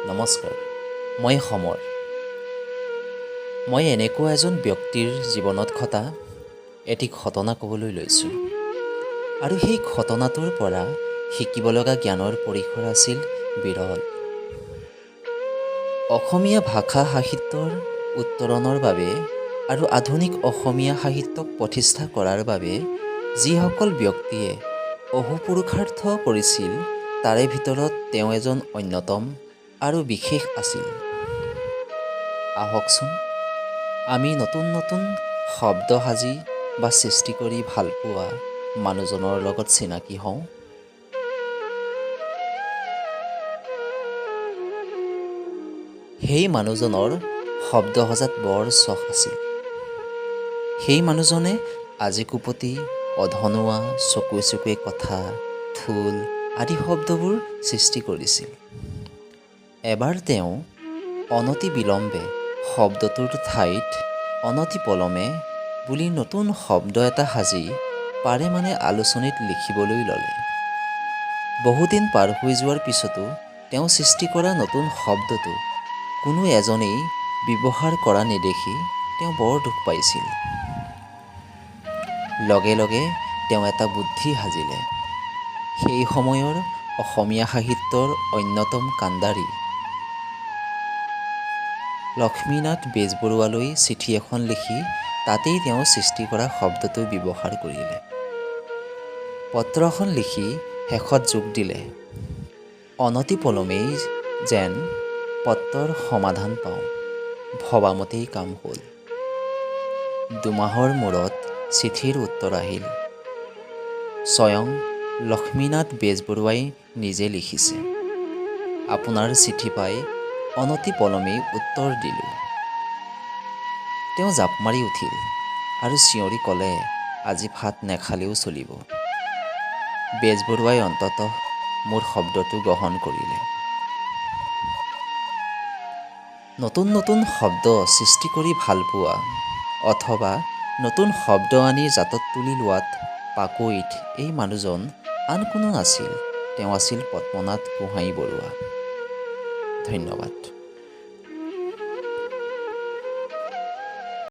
নমস্কাৰ, মই সমৰ। মই এনেকুৱা এজন ব্যক্তিৰ জীৱনত ঘটা এটি ঘটনা ক'বলৈ লৈছোঁ আৰু সেই ঘটনাটোৰ পৰা শিকিব লগা জ্ঞানৰ পৰিসৰ আছিল বিৰল। অসমীয়া ভাষা সাহিত্যৰ উত্তৰণৰ বাবে আৰু আধুনিক অসমীয়া সাহিত্যক প্ৰতিষ্ঠা কৰাৰ বাবে যিসকল ব্যক্তিয়ে অহোপুৰুষাৰ্থ কৰিছিল তাৰে ভিতৰত তেওঁ এজন অন্যতম আৰু বিশেষ আছিল। আহকচোন আমি নতুন নতুন শব্দ সাজি বা সৃষ্টি কৰি ভালপোৱা মানুহজনৰ লগত চিনাকি হওঁ। সেই মানুহজনৰ শব্দ সজাত বৰ চখ আছিল। সেই মানুহজনে আজিকোপতি অধনুৱা চকুৱে চকুৱে কথা, ঢোল আদি শব্দবোৰ সৃষ্টি কৰিছিল। এবাৰ তেওঁ অনতি বিলম্বে শব্দটোৰ ঠাইত অনতি পলমে বুলি নতুন শব্দ এটা সাজি পাৰে আলোচনীত লিখিবলৈ ল'লে। বহুদিন পাৰ হৈ যোৱাৰ পিছতো তেওঁ সৃষ্টি কৰা নতুন শব্দটো কোনো এজনেই ব্যৱহাৰ কৰা নেদেখি তেওঁ বৰ দুখ পাইছিল। লগে লগে তেওঁ এটা বুদ্ধি সাজিলে। সেই সময়ৰ অসমীয়া সাহিত্যৰ অন্যতম কাণ্ডাৰী লক্ষ্মীনাথ বেজবৰুৱালৈ চিঠি এখন লিখি তাতেই তেওঁ সৃষ্টি কৰা শব্দটো ব্যৱহাৰ কৰিলে। পত্ৰখন লিখি শেষত যোগ দিলে, অনতি পলমেই যেন পত্ৰৰ সমাধান পাওঁ, ভবামতেই কাম হ'ল। ২ মাহৰ মূৰত চিঠিৰ উত্তৰ আহিল। স্বয়ং লক্ষ্মীনাথ বেজবৰুৱাই নিজে লিখিছে। আপোনাৰ চিঠি পাই অনতি পলমেই উত্তৰ দিলোঁ। তেওঁ জাপ মাৰি উঠিল আৰু চিঞৰি ক'লে, আজি ভাত নেখালেও চলিব। বেজবৰুৱাই অন্ততঃ মোৰ শব্দটো গ্ৰহণ কৰিলে। নতুন নতুন শব্দ সৃষ্টি কৰি ভালপোৱা অথবা নতুন শব্দ আনি জাতত তুলি লোৱাত পাকৈত এই মানুহজন আন কোনো নাছিল, তেওঁ আছিল পদ্মনাথ গোহাঞিবৰুৱা। ধন্যবাদ।